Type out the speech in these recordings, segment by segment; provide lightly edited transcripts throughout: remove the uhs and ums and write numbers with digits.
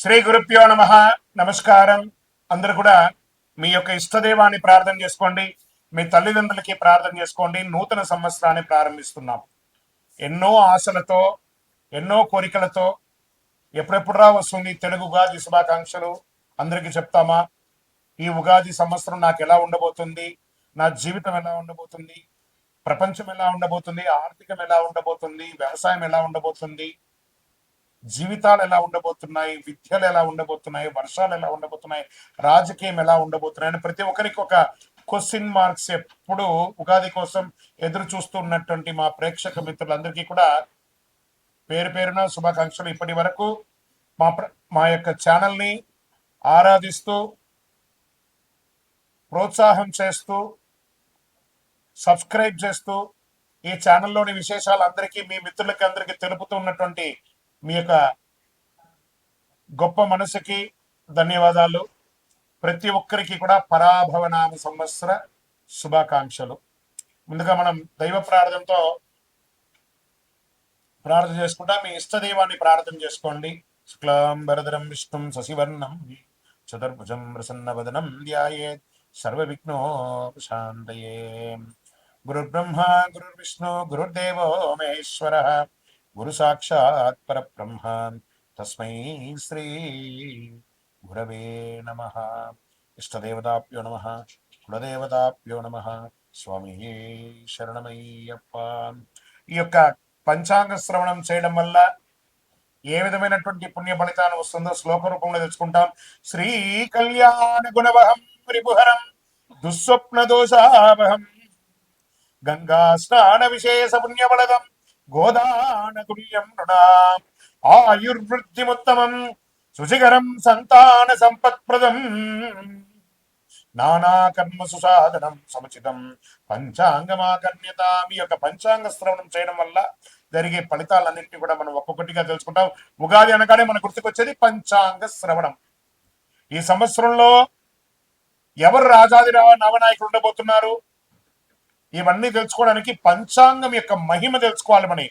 శ్రీ గురుభ్యో నమ. నమస్కారం. అందరూ కూడా మీ యొక్క ఇష్టదేవాన్ని ప్రార్థన చేసుకోండి, మీ తల్లిదండ్రులకి ప్రార్థన చేసుకోండి. నూతన సంవత్సరాన్ని ప్రారంభిస్తున్నాం ఎన్నో ఆశలతో, ఎన్నో కోరికలతో. ఎప్పుడెప్పుడురా వస్తుంది తెలుగు ఉగాది శుభాకాంక్షలు అందరికీ చెప్తామా? ఈ ఉగాది సంవత్సరం నాకు ఎలా ఉండబోతుంది, నా జీవితం ఎలా ఉండబోతుంది, ప్రపంచం ఎలా ఉండబోతుంది, ఆర్థికం ఎలా ఉండబోతుంది, వ్యవసాయం ఎలా ఉండబోతుంది, జీవితాలు ఎలా ఉండబోతున్నాయి, విద్యలు ఎలా ఉండబోతున్నాయి, వర్షాలు ఎలా ఉండబోతున్నాయి, రాజకీయం ఎలా ఉండబోతున్నాయి అని ప్రతి ఒక్కరికి ఒక క్వశ్చన్ మార్క్స్ ఎప్పుడు ఉగాది కోసం ఎదురు చూస్తున్నటువంటి మా ప్రేక్షక మిత్రులందరికీ కూడా పేరు పేరున శుభాకాంక్షలు. ఇప్పటి వరకు మా యొక్క ఛానల్ని ఆరాధిస్తూ, ప్రోత్సాహం చేస్తూ, సబ్స్క్రైబ్ చేస్తూ, ఈ ఛానల్లోని విశేషాలు అందరికీ, మీ మిత్రులకి అందరికీ తెలుపుతూ ఉన్నటువంటి మీ యొక్క గొప్ప మనసుకి ధన్యవాదాలు. ప్రతి ఒక్కరికి కూడా పరాభవనామ సంవత్సర శుభాకాంక్షలు. ముందుగా మనం దైవ ప్రార్థనతో ప్రార్థన చేసుకుంటా. మీ ఇష్టదైవాన్ని ప్రార్థన చేసుకోండి. శుక్లాంబరధరం విష్ణుం శశివర్ణం చతుర్భుజం ప్రసన్నవదనం ధ్యాయేత్ సర్వవిఘ్నోపశాంతయే. గురుర్బ్రహ్మ గురుర్విష్ణు గురుర్దేవో మహేశ్వరః గురు సాక్షాత్ పరబ్రహ్మ తస్మై శ్రీ గురవే నమః. ఇష్టదేవతాభ్యో నమః, కులదేవతాభ్యో నమః. స్వామి శరణమయ్యప్ప. ఈ యొక్క పంచాంగ శ్రవణం చేయడం వల్ల ఏ విధమైనటువంటి పుణ్య ఫలితాన్ని వస్తుందో శ్లోక రూపంలో తెలుసుకుంటాం. శ్రీ కళ్యాణ గుణవహం రిపుహరం దుస్వప్న దోషావహం గంగా స్నాన విశేష పుణ్యబలదం గోదాన తుల్యం నృణాం ఆయుర్వృద్ధిముత్తమం శుచికరం సంతాన సంపత్ప్రదం నానా కర్మ సుసాధనం సముచితం పంచాంగమాకర్ణ్యత. మీ యొక్క పంచాంగ శ్రవణం చేయడం వల్ల జరిగే ఫలితాలన్నింటినీ కూడా మనం ఒక్కొక్కటిగా తెలుసుకుంటాం. ఉగాది అనగానే మన గుర్తుకొచ్చేది పంచాంగ శ్రవణం. ఈ సంవత్సరంలో ఎవరు రాజాది నవనాయకులు ఉండబోతున్నారు, ఇవన్నీ తెలుసుకోవడానికి పంచాంగం యొక్క మహిమ తెలుసుకోవాలి. మన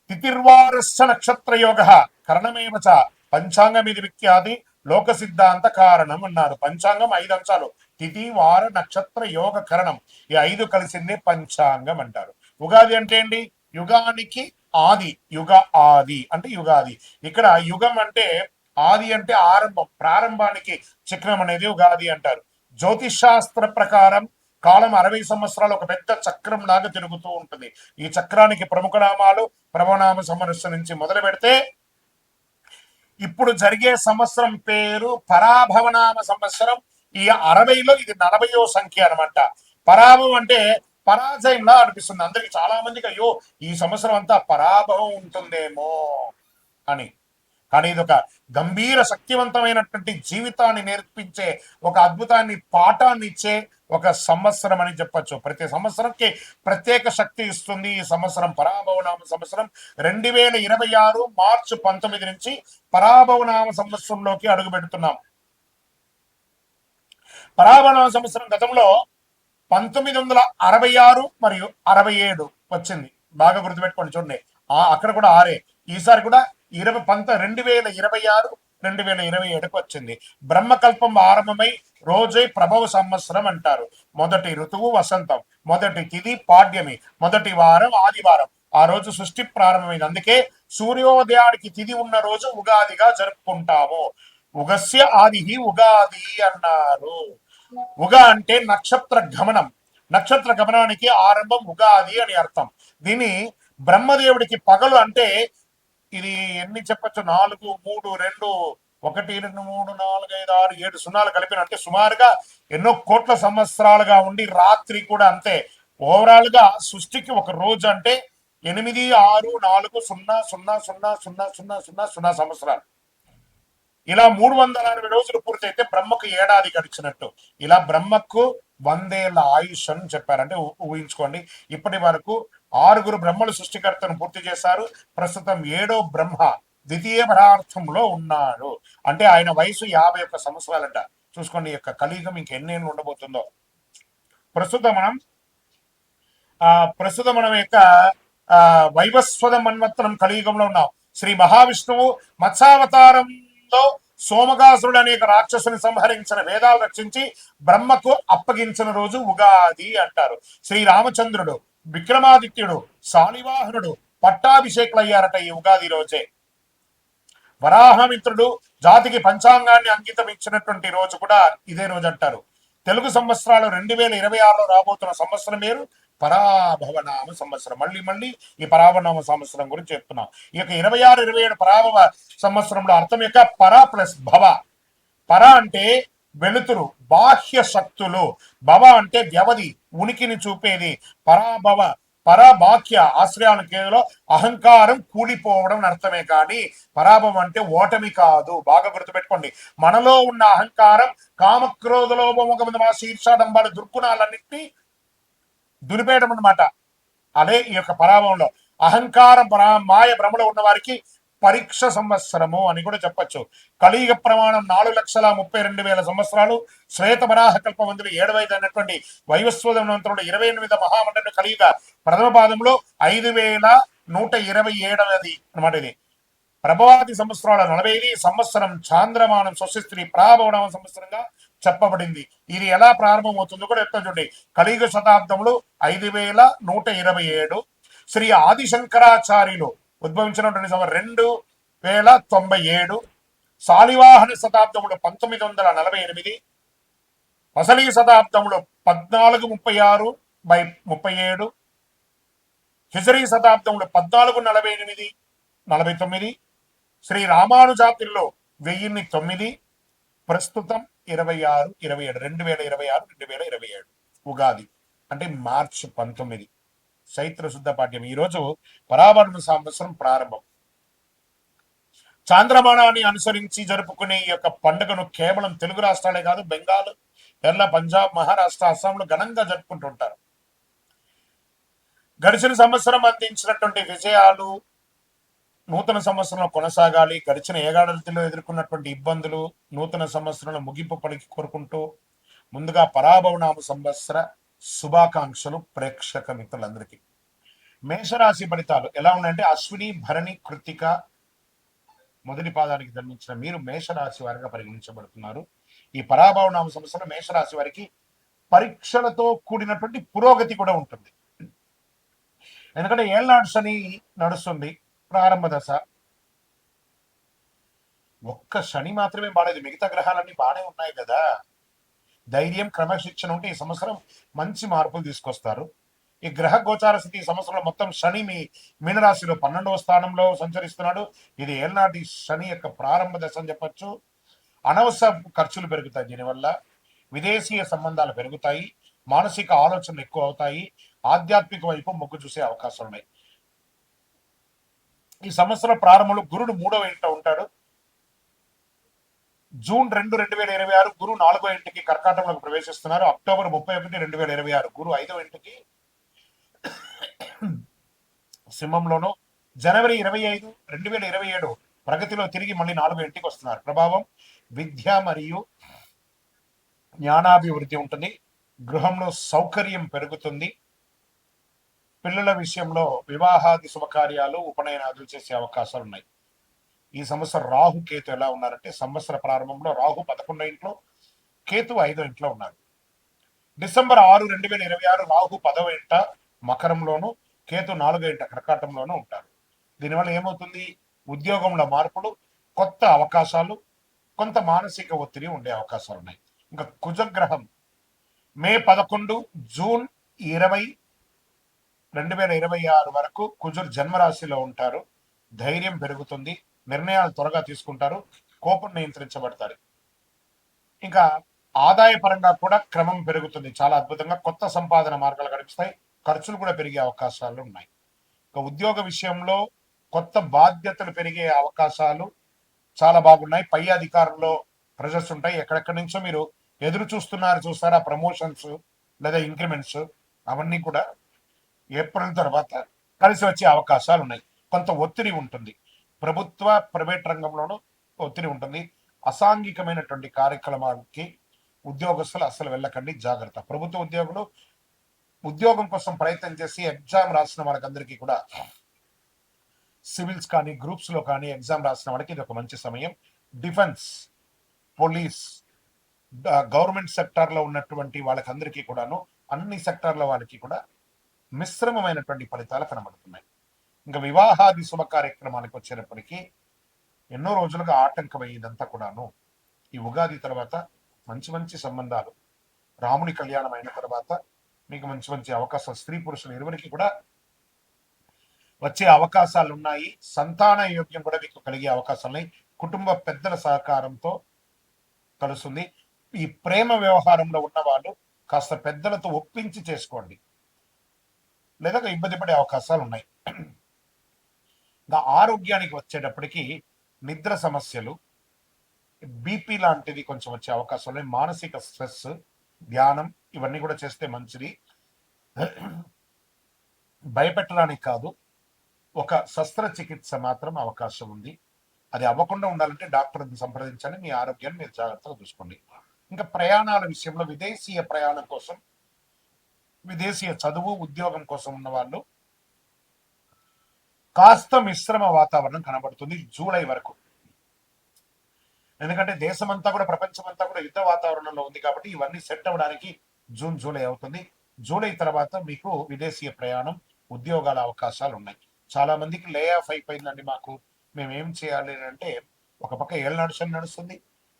తిథిర్వారస్య నక్షత్ర యోగ కరణమేవ చ పంచాంగం ఇది విఖ్యాతి లోక సిద్ధాంత కారణం అన్నారు. పంచాంగం 5 అంశాలు: తిథి, వార, నక్షత్ర, యోగ, కరణం. ఈ 5 కలిసిందే పంచాంగం అంటారు. ఉగాది అంటే ఏంటి? యుగానికి ఆది, యుగ ఆది అంటే యుగాది. ఇక్కడ యుగం అంటే ఆది అంటే ఆరంభం, ప్రారంభానికి చిహ్నం అనేది ఉగాది అంటారు. జ్యోతిష్ శాస్త్ర ప్రకారం కాలం 60 సంవత్సరాలు ఒక పెద్ద చక్రం లాగా తిరుగుతూ ఉంటుంది. ఈ చక్రానికి ప్రముఖ నామాలు ప్రభనామ సంవత్సరం నుంచి మొదలు పెడితే ఇప్పుడు జరిగే సంవత్సరం పేరు పరాభవనామ సంవత్సరం. ఈ 60లో ఇది 40వ సంఖ్య అనమాట. పరాభవం అంటే పరాజయంలా అనిపిస్తుంది అందరికి, చాలా మందికి. అయ్యో, ఈ సంవత్సరం అంతా పరాభవం ఉంటుందేమో అని. కానీ ఇది ఒక గంభీర శక్తివంతమైనటువంటి జీవితాన్ని నేర్పించే, ఒక అద్భుతాన్ని, పాఠాన్ని ఇచ్చే ఒక సంవత్సరం అని చెప్పచ్చు. ప్రతి సంవత్సరంకి ప్రత్యేక శక్తి ఇస్తుంది. ఈ సంవత్సరం పరాభవనామ సంవత్సరం 2026 మార్చి 19 నుంచి పరాభవనామ సంవత్సరంలోకి అడుగు పెడుతున్నాం. పరాభవనామ సంవత్సరం గతంలో 1966 మరియు 67 వచ్చింది. బాగా గుర్తుపెట్టుకోండి. చూడండి, అక్కడ కూడా 6. ఈసారి కూడా 2026 2027కు వచ్చింది. బ్రహ్మకల్పం ఆరంభమై రోజే ప్రభవ సంవత్సరం అంటారు. మొదటి ఋతువు వసంతం, మొదటి తిథి పాడ్యమి, మొదటి వారం ఆదివారం. ఆ రోజు సృష్టి ప్రారంభమైంది. అందుకే సూర్యోదయానికి తిథి ఉన్న రోజు ఉగాదిగా జరుపుకుంటాము. ఉగస్య ఆది ఉగాది అన్నారు. ఉగ అంటే నక్షత్ర గమనం. నక్షత్ర గమనానికి ఆరంభం ఉగాది అని అర్థం. దీన్ని బ్రహ్మదేవుడికి పగలు అంటే ఇది ఎన్ని చెప్పచ్చు? 4, 3, 2, 1, 2, 3, 4, 5, 6, 7 సున్నాలు కలిపిన అంటే సుమారుగా ఎన్నో కోట్ల సంవత్సరాలుగా ఉండి రాత్రి కూడా అంతే. ఓవరాల్ గా సృష్టికి ఒక రోజు అంటే 8, 6, 4, 0, 0, 0, 0, 0, 0, 0 సంవత్సరాలు. ఇలా 360 రోజులు పూర్తయితే బ్రహ్మకు ఏడాది గడిచినట్టు. ఇలా బ్రహ్మకు 100 ఏళ్ల ఆయుష్ అని చెప్పారంటే ఊహించుకోండి. ఇప్పటి వరకు 6 బ్రహ్మలు సృష్టికర్తను పూర్తి చేశారు. ప్రస్తుతం 7వ బ్రహ్మ ద్వితీయ పదార్థంలో ఉన్నాడు. అంటే ఆయన వయసు 51 సంవత్సరాలంట. చూసుకోండి, యొక్క కలియుగం ఇంకెన్నేళ్ళు ఉండబోతుందో. ప్రస్తుతం మనం యొక్క వైవస్వత మన్వంతరం కలియుగంలో ఉన్నాం. శ్రీ మహావిష్ణువు మత్స్యావతారం ఉందో సోమకాసురుడు అనేక రాక్షసుని సంహరించిన వేదాలు రక్షించి బ్రహ్మకు అప్పగించిన రోజు ఉగాది అంటారు. శ్రీరామచంద్రుడు, విక్రమాదిత్యుడు, శాలివాహనుడు పట్టాభిషేకులయ్యారట ఈ ఉగాది రోజే. వరాహమిత్రుడు జాతికి పంచాంగాన్ని అంకితం ఇచ్చినటువంటి రోజు కూడా ఇదే రోజు అంటారు. తెలుగు సంవత్సరాలు 2026లో రాబోతున్న సంవత్సరం పేరు పరాభవనామ సంవత్సరం. మళ్ళీ ఈ పరాభవనామ సంవత్సరం గురించి చెప్తున్నాం. ఈ యొక్క 26, 27 పరాభవ సంవత్సరంలో అర్థం యొక్క పర ప్లస్ భవ. పర అంటే వెలుతురు, బాహ్య శక్తులు. భవ అంటే వ్యవధి, ఉనికిని చూపేది. పరాభవ, పరబాక్య ఆశ్రయాల కేవలం అహంకారం కూలిపోవడం అర్థమే కానీ పరాభవం అంటే ఓటమి కాదు. బాగా గుర్తుపెట్టుకోండి. మనలో ఉన్న అహంకారం, కామక్రోధ లోభమోహ శీర్షాడంబాలు దుర్గుణాలన్నింటినీ దులిపేయడం అన్నమాట. అదే ఈ యొక్క పరాభవంలో అహంకార మాయ భ్రమలో ఉన్న వారికి పరీక్ష సంవత్సరము అని కూడా చెప్పచ్చు. కలియుగ ప్రమాణం 4,32,000 సంవత్సరాలు. శ్వేత వరాహ కల్పమందులు 7 అయినటువంటి వైవస్వతంలో 28 మహామండలి కలియుగ ప్రథమ పాదంలో 5,127 అనమాట. ఇది ప్రభవాది సంవత్సరాల 40 సంవత్సరం చాంద్రమానం స్వస్తి ప్రాభవనామ సంవత్సరంగా చెప్పబడింది. ఇది ఎలా ప్రారంభమవుతుందో కూడా చెప్తాను చూడండి. కలియుగ శతాబ్దములు 5,127. శ్రీ ఆదిశంకరాచార్యులు ఉద్భవించినటువంటి 2,097. శాలివాహన శతాబ్దములు 1948. వసలి శతాబ్దములు 1436/37. హిజరీ శతాబ్దములు 1448, 49. శ్రీ రామానుజాతిల్లో 1009. ప్రస్తుతం 26, 27, 2026, 2027 ఉగాది అంటే మార్చి 19 చైత్ర శుద్ధ పాఠ్యం. ఈరోజు పరాభరణ సంవత్సరం ప్రారంభం. చాంద్రమానాన్ని అనుసరించి జరుపుకునే ఈ యొక్క పండుగను కేవలం తెలుగు రాష్ట్రాలే కాదు, బెంగాల్, కేరళ, పంజాబ్, మహారాష్ట్ర, అస్సాంలో ఘనంగా జరుపుకుంటుంటారు. గడిచిన సంవత్సరం అందించినటువంటి విజయాలు నూతన సంవత్సరంలో కొనసాగాలి. గడిచిన ఏడాదిలో ఎదుర్కొన్నటువంటి ఇబ్బందులు నూతన సంవత్సరంలో ముగింపు పలికి కోరుకుంటూ ముందుగా పరాభవనామ సంవత్సర శుభాకాంక్షలు ప్రేక్షక మిత్రులందరికీ. మేషరాశి ఫలితాలు ఎలా ఉన్నాయంటే అశ్విని, భరణి, కృత్తిక మొదటి పాదానికి జన్మించిన మీరు మేషరాశి వారిగా పరిగణించబడుతున్నారు. ఈ పరాభవనామ సంవత్సరం మేషరాశి వారికి పరీక్షలతో కూడినటువంటి పురోగతి కూడా ఉంటుంది. ఎందుకంటే ఏళ్నాడు శని నడుస్తుంది, ప్రారంభ దశ. ఒక్క శని మాత్రమే బాలేదు, మిగతా గ్రహాలన్నీ బాగానే ఉన్నాయి కదా. ధైర్యం, క్రమశిక్షణ ఉంటే ఈ సంవత్సరం మంచి మార్పులు తీసుకొస్తారు. ఈ గ్రహ గోచార స్థితి ఈ సంవత్సరంలో మొత్తం శని మీ మీనరాశిలో 12వ స్థానంలో సంచరిస్తున్నాడు. ఇది ఏళ్నాటి శని యొక్క ప్రారంభ దశ అని చెప్పచ్చు. అనవసర ఖర్చులు పెరుగుతాయి, దీనివల్ల విదేశీయ సంబంధాలు పెరుగుతాయి, మానసిక ఆలోచనలు ఎక్కువ అవుతాయి, ఆధ్యాత్మిక వైపు మొగ్గు చూసే అవకాశాలు ఉన్నాయి. ఈ సంవత్సరం ప్రారంభంలో గురుడు 3వ ఇంట ఉంటాడు. జూన్ 2, 2026 గురు 4వ ఇంటికి కర్కాటకంలోకి ప్రవేశిస్తున్నారు. అక్టోబర్ 31, 2026 గురు 5వ ఇంటికి సింహంలోను. జనవరి 25, 2027 ప్రగతిలో తిరిగి మళ్ళీ 4వ ఇంటికి వస్తున్నారు. ప్రభావం విద్య మరియు జ్ఞానాభివృద్ధి ఉంటుంది. గృహంలో సౌకర్యం పెరుగుతుంది. పిల్లల విషయంలో వివాహాది శుభకార్యాలు, ఉపనయనాదులు చేసే అవకాశాలు ఉన్నాయి. ఈ సంవత్సరం రాహు కేతు ఎలా ఉన్నారంటే సంవత్సర ప్రారంభంలో రాహు 11వ ఇంట్లో, కేతు 5వ ఇంట్లో ఉన్నారు. డిసెంబర్ 6, 2026 రాహు 10వ ఇంట మకరంలోను, కేతు 4వ ఇంట కర్కాటంలోనూ ఉంటారు. దీనివల్ల ఏమవుతుంది? ఉద్యోగంలో మార్పులు, కొత్త అవకాశాలు, కొంత మానసిక ఒత్తిడి ఉండే అవకాశాలు ఉన్నాయి. ఇంకా కుజగ్రహం మే 11, జూన్ 20, 2026 వరకు కుజుడు జన్మరాశిలో ఉంటారు. ధైర్యం పెరుగుతుంది, నిర్ణయాలు త్వరగా తీసుకుంటారు, కోపం నియంత్రించబడతారు. ఇంకా ఆదాయ పరంగా కూడా క్రమం పెరుగుతుంది, చాలా అద్భుతంగా కొత్త సంపాదన మార్గాలు కనిపిస్తాయి. ఖర్చులు కూడా పెరిగే అవకాశాలు ఉన్నాయి. ఇక ఉద్యోగ విషయంలో కొత్త బాధ్యతలు పెరిగే అవకాశాలు చాలా బాగున్నాయి. పై అధికారంలో ప్రెజర్స్ ఉంటాయి. ఎక్కడెక్కడి నుంచో మీరు ఎదురు చూస్తారా ప్రమోషన్స్ లేదా ఇంక్రిమెంట్స్, అవన్నీ కూడా ఏప్రిల్ తర్వాత కలిసి వచ్చే అవకాశాలు ఉన్నాయి. కొంత ఒత్తిడి ఉంటుంది, ప్రభుత్వ ప్రైవేట్ రంగంలోనూ ఒత్తిడి ఉంటుంది. అసాంఘికమైనటువంటి కార్యక్రమాలకి ఉద్యోగస్తులు అసలు వెళ్ళకండి, జాగ్రత్త. ప్రభుత్వ ఉద్యోగులు ఉద్యోగం కోసం ప్రయత్నం చేసి ఎగ్జామ్ రాసిన వాళ్ళకందరికీ కూడా, సివిల్స్ కానీ గ్రూప్స్ లో కానీ ఎగ్జామ్ రాసిన వాళ్ళకి ఇది ఒక మంచి సమయం. డిఫెన్స్, పోలీస్, గవర్నమెంట్ సెక్టార్లో ఉన్నటువంటి వాళ్ళకందరికీ కూడాను, అన్ని సెక్టార్ల వాళ్ళకి కూడా మిశ్రమమైనటువంటి ఫలితాలు కనబడుతున్నాయి. ఇంకా వివాహాది శుభ కార్యక్రమాలకు వచ్చేటప్పటికీ ఎన్నో రోజులుగా ఆటంకమయ్యేదంతా కూడాను ఈ ఉగాది తర్వాత మంచి మంచి సంబంధాలు, రాముని కళ్యాణం అయిన తర్వాత మీకు మంచి మంచి అవకాశాలు, స్త్రీ పురుషులు ఇరువురికి కూడా వచ్చే అవకాశాలు ఉన్నాయి. సంతాన యోగ్యం కూడా మీకు కలిగే అవకాశాలు ఉన్నాయి. కుటుంబ పెద్దల సహకారంతో కలుస్తుంది. ఈ ప్రేమ వ్యవహారంలో ఉన్న వాళ్ళు కాస్త పెద్దలతో ఒప్పించి చేసుకోండి, లేదా ఇబ్బంది పడే అవకాశాలు ఉన్నాయి. ఇంకా ఆరోగ్యానికి వచ్చేటప్పటికి నిద్ర సమస్యలు, బీపీ లాంటిది కొంచెం వచ్చే అవకాశాలు ఉన్నాయి. మానసిక స్ట్రెస్, ధ్యానం ఇవన్నీ కూడా చేస్తే మంచిది. భయపెట్టడానికి కాదు, ఒక శస్త్రచికిత్స మాత్రం అవకాశం ఉంది. అది అవ్వకుండా ఉండాలంటే డాక్టర్ని సంప్రదించండి. మీ ఆరోగ్యాన్ని మీరు జాగ్రత్తగా చూసుకోండి. ఇంకా ప్రయాణాల విషయంలో విదేశీయ ప్రయాణం కోసం, విదేశీయ చదువు ఉద్యోగం కోసం ఉన్న వాళ్ళు కాస్త మిశ్రమ వాతావరణం కనబడుతుంది జూలై వరకు. ఎందుకంటే దేశమంతా కూడా, ప్రపంచమంతా కూడా యుద్ధ వాతావరణంలో ఉంది కాబట్టి ఇవన్నీ సెట్ అవ్వడానికి జూన్ జూలై అవుతుంది. జూలై తర్వాత మీకు విదేశీయ ప్రయాణం, ఉద్యోగాల అవకాశాలు ఉన్నాయి. చాలా మందికి లే ఆఫ్ అయిపోయిందండి, మాకు మేము ఏం చేయాలి అంటే, ఒక పక్క ఏళ్ళ నడుస్తుంది,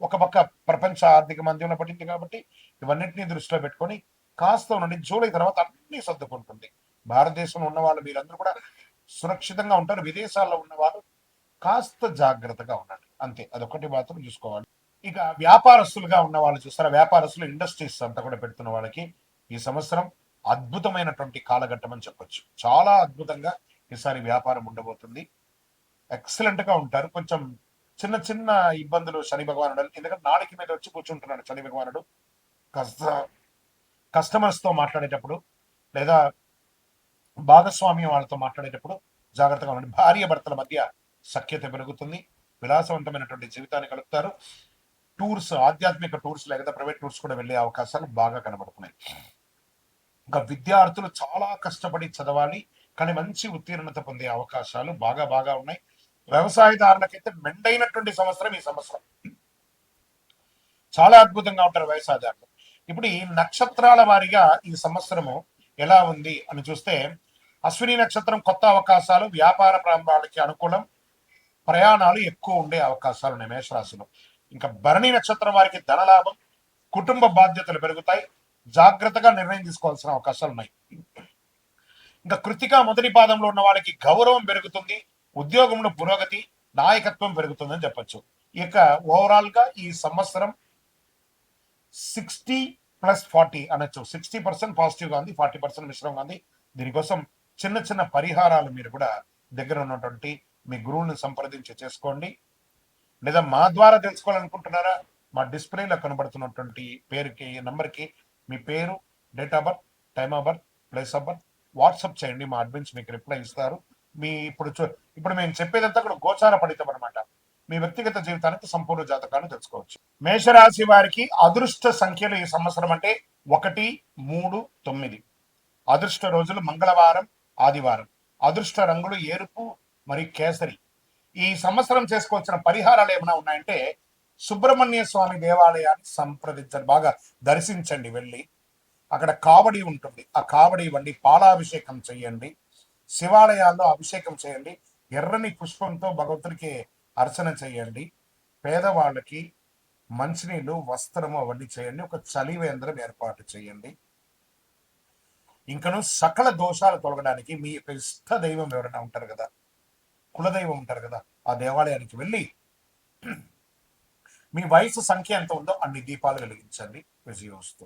ఒక పక్క ప్రపంచ ఆర్థిక మంద్యంలో పడింది కాబట్టి ఇవన్నింటినీ దృష్టిలో పెట్టుకొని కాస్త ఉండండి. జూలై తర్వాత అన్ని సర్దుకుంటుంది. భారతదేశంలో ఉన్న వాళ్ళు మీరందరూ కూడా సురక్షితంగా ఉంటారు. విదేశాల్లో ఉన్న వాళ్ళు కాస్త జాగ్రత్తగా ఉండండి, అంతే. అదొకటి మాత్రం చూసుకోవాలి. ఇక వ్యాపారస్తులుగా ఉన్న వాళ్ళు చూస్తారా, వ్యాపారస్తులు, ఇండస్ట్రీస్ అంతా కూడా పెడుతున్న వాళ్ళకి ఈ సంవత్సరం అద్భుతమైనటువంటి కాలఘట్టం అని చెప్పొచ్చు. చాలా అద్భుతంగా ఈసారి వ్యాపారం ఉండబోతుంది. ఎక్సలెంట్ గా ఉంటారు. కొంచెం చిన్న చిన్న ఇబ్బందులు శని భగవానుడు, ఎందుకంటే నాడికి మీద వచ్చి కూర్చుంటున్నాడు శని భగవానుడు. కాస్త కస్టమర్స్ తో మాట్లాడేటప్పుడు లేదా భాగస్వామ్యం వాళ్ళతో మాట్లాడేటప్పుడు జాగ్రత్తగా ఉండండి. భార్య భర్తల మధ్య సఖ్యత పెరుగుతుంది. విలాసవంతమైనటువంటి జీవితాన్ని కలుపుతారు. టూర్స్, ఆధ్యాత్మిక టూర్స్ లేదా ప్రైవేట్ టూర్స్ కూడా వెళ్ళే అవకాశాలు బాగా కనబడుతున్నాయి. ఇంకా విద్యార్థులు చాలా కష్టపడి చదవాలి, కానీ మంచి ఉత్తీర్ణత పొందే అవకాశాలు బాగా బాగా ఉన్నాయి. వ్యవసాయదారులకైతే మెండైనటువంటి సంవత్సరం ఈ సంవత్సరం. చాలా అద్భుతంగా ఉంటారు వ్యవసాయదారులు. ఇప్పుడు ఈ నక్షత్రాల వారిగా ఈ సంవత్సరము ఎలా ఉంది అని చూస్తే, అశ్విని నక్షత్రం కొత్త అవకాశాలు, వ్యాపార ప్రారంభాలకి అనుకూలం, ప్రయాణాలు ఎక్కువ ఉండే అవకాశాలు ఉన్నాయి మేషరాశిలో. ఇంకా భరణి నక్షత్రం వారికి ధనలాభం, కుటుంబ బాధ్యతలు పెరుగుతాయి, జాగ్రత్తగా నిర్ణయం తీసుకోవాల్సిన అవకాశాలు ఉన్నాయి. ఇంకా కృతిక మొదటి పాదంలో ఉన్న వాళ్ళకి గౌరవం పెరుగుతుంది, ఉద్యోగంలో పురోగతి, నాయకత్వం పెరుగుతుందని చెప్పొచ్చు. ఇక ఓవరాల్ గా ఈ సంవత్సరం 60+40 అనొచ్చు. 60% పాజిటివ్ గా ఉంది, 40% మిశ్రమంగా ఉంది. దీనికోసం చిన్న చిన్న పరిహారాలు మీరు కూడా దగ్గర ఉన్నటువంటి మీ గురువుని సంప్రదించి చేసుకోండి. లేదా మా ద్వారా తెలుసుకోవాలనుకుంటున్నారా, మా డిస్ప్లేలో కనబడుతున్నటువంటి పేరుకి, నంబర్కి మీ పేరు, date of birth, time of birth, place of birth WhatsApp చేయండి. మా అడ్మిన్స్ మీకు రిప్లై ఇస్తారు. మీ ఇప్పుడు మేము చెప్పేదంతా కూడా గోచార ఫలితం అనమాట. మీ వ్యక్తిగత జీవితానికి సంపూర్ణ జాతకాన్ని తెలుసుకోవచ్చు. మేషరాశి వారికి అదృష్ట సంఖ్యలు ఈ సంవత్సరం అంటే 1, 3, 9. అదృష్ట రోజులు మంగళవారం, ఆదివారం. అదృష్ట రంగులు ఎరుపు మరియు కేసరి. ఈ సంవత్సరం చేసుకోవాల్సిన పరిహారాలు ఏమైనా ఉన్నాయంటే, సుబ్రహ్మణ్య స్వామి దేవాలయాన్ని సంప్రదించండి, బాగా దర్శించండి. వెళ్ళి అక్కడ కావడి ఉంటుంది, ఆ కావడి ఇవ్వండి, పాలాభిషేకం చేయండి, శివాలయాల్లో అభిషేకం చేయండి, ఎర్రని పుష్పంతో భగవంతుడికి అర్చన చేయండి, పేదవాళ్ళకి మంచినీళ్ళు, వస్త్రము అవన్నీ చేయండి, ఒక చలివేంద్రం ఏర్పాటు చేయండి. ఇంకను సకల దోషాలు తొలగడానికి మీ యొక్క ఇష్ట దైవం ఎవరైనా ఉంటారు కదా, కులదైవం ఉంటారు కదా, ఆ దేవాలయానికి వెళ్ళి మీ వయసు సంఖ్య ఎంత ఉందో అన్ని దీపాలు వెలిగించండి. విజయోస్తు.